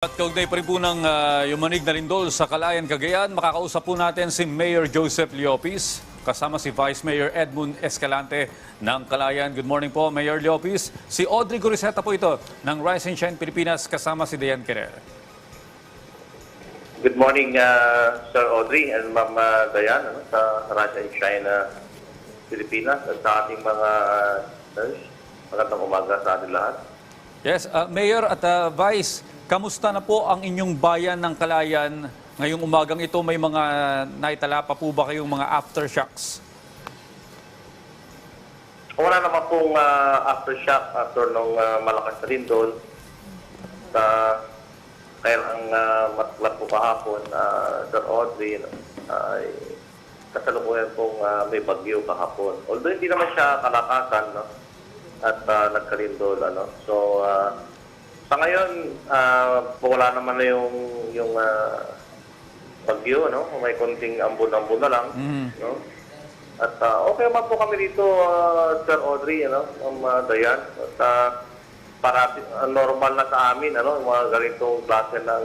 At kaugnay pa rin po ng yumanig na lindol sa Calayan, Cagayan, makakausap po natin si Mayor Joseph Leopis, kasama si Vice Mayor Edmund Escalante ng Calayan. Good morning po, Mayor Leopis. Si Audrey Goriseta po ito ng Rise and Shine Pilipinas, kasama si Dayan Querer. Good morning, Sir Audrey and Ma'am Dayan, sa Rise and Shine Pilipinas at sa ating mga nurse. Magandang umaga sa ating lahat. Yes, Mayor at Vice, kamusta na po ang inyong bayan ng Calayan? Ngayong umagang ito, may mga naitala pa po ba kayong mga aftershocks? Wala naman pong aftershock after nung malakas na lindol. Kaya ang matlat po kahapon, Sir Audrey, ay kasalukuyan pong may bagyo kahapon. Although hindi naman siya kalakasan, no? At nagkalindol, ano. So, sa ngayon, wala naman na yung bagyo, no? May konting ambon-ambon na lang, no? At okay naman po kami dito, Sir Audrey, ano, Dayan. At para normal na sa amin, ano, mga ganitong klase ng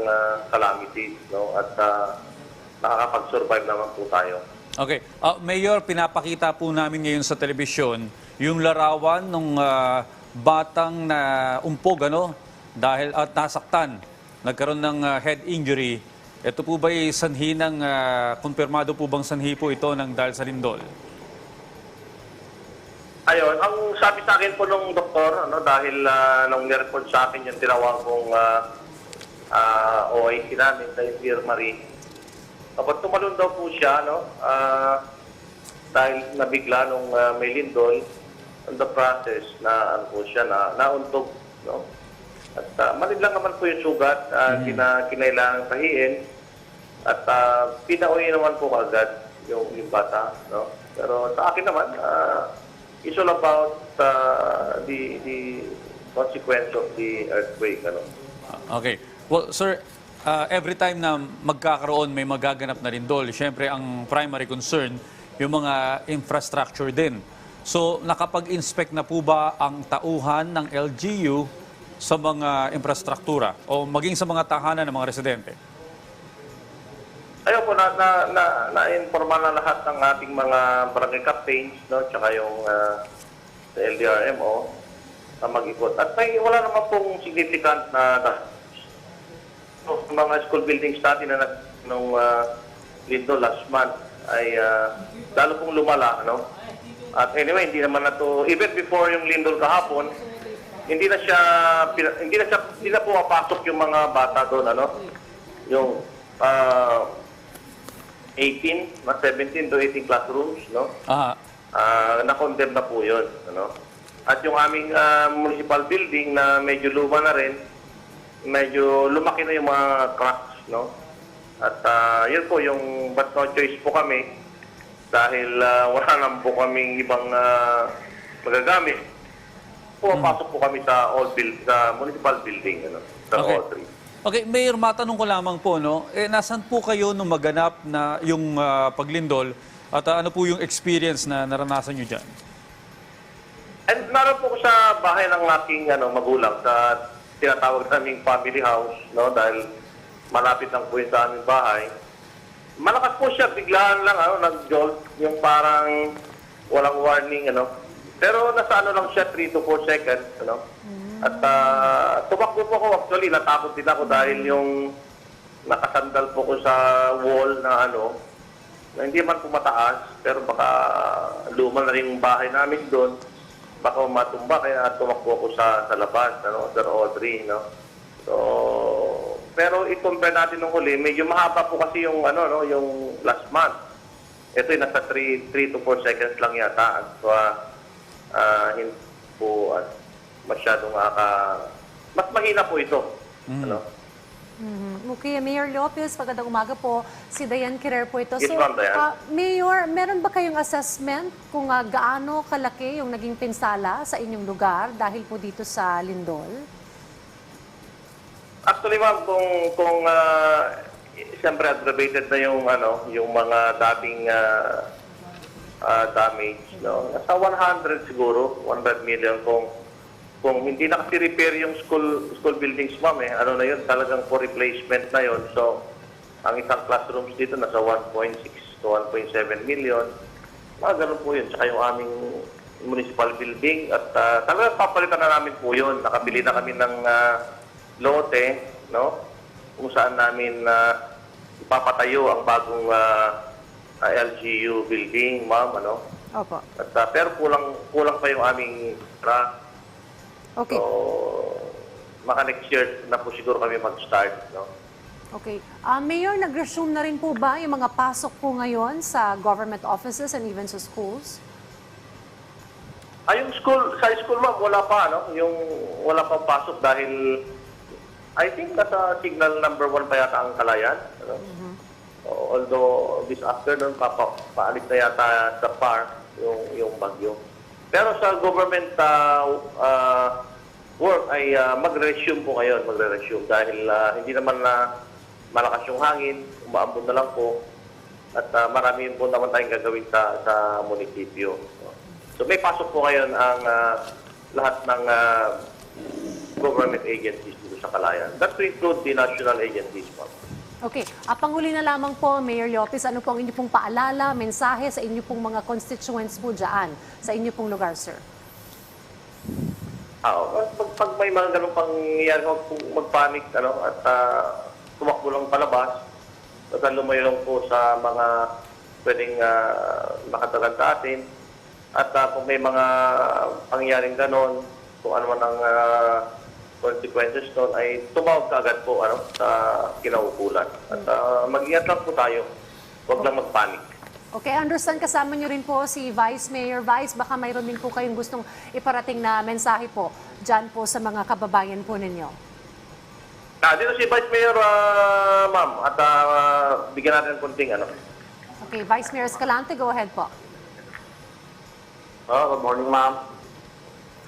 calamities, no? At nakakapag-survive naman po tayo. Okay. Mayor, pinapakita po namin ngayon sa telebisyon yung larawan ng batang na umpog, ano? Dahil at nasaktan, nagkaroon ng head injury. Ito po ba ay sanhi ng, kumpirmado po bang sanhi po ito ng dahil sa lindol? Ayun, ang sabi sa akin po nung doktor, ano, dahil nung nireport sa akin yung tinawag kong OIC namin sa infirmary, kapag tumalon daw po siya, no, dahil nabigla nung may lindol, on the process na ano po siya, nauntog, no? At malig lang naman po yung sugat, kinailangan tahiin, at pinauwi naman po agad yung bata, no? Pero sa akin naman, it's all about the consequence of the earthquake, ano? Okay. Well, sir, every time na magkakaroon, may magaganap na lindol, syempre ang primary concern, yung mga infrastructure din. So, nakapag-inspect na po ba ang tauhan ng LGU sa mga infrastruktura o maging sa mga tahanan ng mga residente? Ayun po, na-informa na lahat ng ating mga barangay captains, no, tsaka yung sa LDRMO na mag-ikot. At may wala naman pong significant na mga school buildings natin na nung lindol last month ay lalo pong lumala, no? At anyway, hindi naman na to, even before yung lindol kahapon, hindi na pumapasok yung mga bata doon, ano? Yung 17 to 18 classrooms, no? Na-condemn na po yun, ano? At yung aming municipal building na medyo luma na rin, medyo lumaki na yung mga cracks, no? At yun po, yung but no choice po kami dahil wala naman po kaming ibang magagamit. Pumapasok po kami sa municipal building, ano, sa Audrey. Okay, Mayor, matanong ko lamang po, no? Nasaan po kayo nung maganap na yung paglindol at ano po yung experience na naranasan nyo dyan? And naroon po ko sa bahay ng aking magulang sa tinatawag naming family house, no? Dahil malapit lang po yun sa aming bahay. Malakas po siya, biglaan lang, nag-jolt, yung parang walang warning, ano. Pero nasa lang siya, 3 to 4 seconds, ano. At tumakbo po ako, actually, natakot din ako dahil yung nakasandal po ko sa wall na na hindi man po mataas, pero baka luma na rin yung bahay namin doon. Baka matumba, kaya tumakbo ako sa labas, Sir Audrey, no. So, pero i-compare natin nung huli, medyo mahaba po kasi yung yung last month. Ito ay nasa 3 to 4 seconds lang yata. So, hindi po masyadong mas mahina po ito. Ano? Okay, Mayor Lopez, magandang umaga po. Si Dayan Querer po ito. Yes, ma'am, Dayan. Mayor, meron ba kayong assessment kung gaano kalaki yung naging pinsala sa inyong lugar dahil po dito sa lindol? Actually, ma'am, kung siyempre aggravated na yung mga dating damage, no? Nasa 100 siguro, 100 million kung kung hindi na kasi repair yung school buildings, ma'am, ano na yun, talagang for replacement na yun. So, ang isang classrooms dito nasa 1.6 to 1.7 million. Mga ganun po yun. Tsaka yung aming municipal building. At talagang papalitan na namin po yun. Nakabili na kami ng lote, no? Kung saan namin ipapatayo ang bagong LGU building, ma'am, ano? Opo. At, pero kulang pa yung aming Okay. So, maka next year na po siguro kami mag-start, no? Okay. Mayor, nag-resume na rin po ba yung mga pasok po ngayon sa government offices and even sa schools? Yung sa school, ma'am, wala pa, no? Yung wala pang pasok dahil I think nasa signal number 1 pa yata ang Kalayan, ano? Although this afternoon paalis na yata sa PAR yung bagyo. Pero sa government work ay magre-resume po ngayon, magre-resume dahil hindi naman na malakas yung hangin, umaambon na lang po at marami po naman tayong gagawin sa munisipyo. So may pasok po ngayon ang lahat ng government agencies dito sa Kalayan. That will include the national agencies, ma'am. Okay. Panghuli na lamang po, Mayor Lopez, ano po ang inyo pong paalala, mensahe sa inyo pong mga constituents po dyan, sa inyo pong lugar, sir? Pag may mga ganun pangyayari, huwag po mag-panic, ano, at tumakbo lang palabas, at lumayo lang po sa mga pwedeng makatagal sa atin. At kung may mga pangyayaring ganon, kung ano man ang consequences doon, ay tumawag ka agad po sa kinaukulan. At mag-ingat lang po tayo. Huwag lang mag-panic. Okay, understand kasama niyo rin po si Vice Mayor. Vice, baka mayroon din po kayong gustong iparating na mensahe po dyan po sa mga kababayan po ninyo. Dito si Vice Mayor, ma'am, at bigyan natin ng konting Okay, Vice Mayor Escalante, go ahead po. Good morning, ma'am.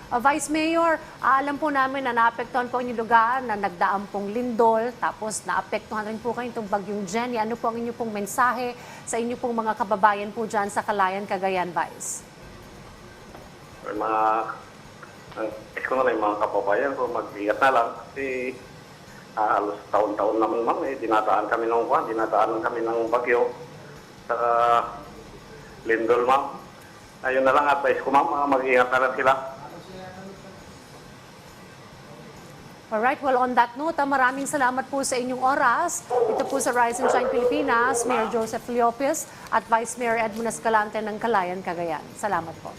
Vice Mayor, alam po namin na naapektuhan po ang inyong lugar, na nagdaan pong lindol, tapos naapektuhan rin po kayo itong bagyong Jenny. Ano po ang inyong pong mensahe sa inyong pong mga kababayan po dyan sa Calayan, Cagayan, Vice? Ito na lang yung mga kababayan ko, mag-ingat na lang kasi alos taon-taon naman ma'am, dinadaan kami ng bagyo sa lindol, ma'am. Ayun na lang advice ko, ma'am, mag-ingat na lang sila. Alright, well on that note, maraming salamat po sa inyong oras. Ito po sa Rise and Shine Pilipinas, Mayor Joseph Leopez at Vice Mayor Edmund Escalante ng Calayan, Cagayan. Salamat po.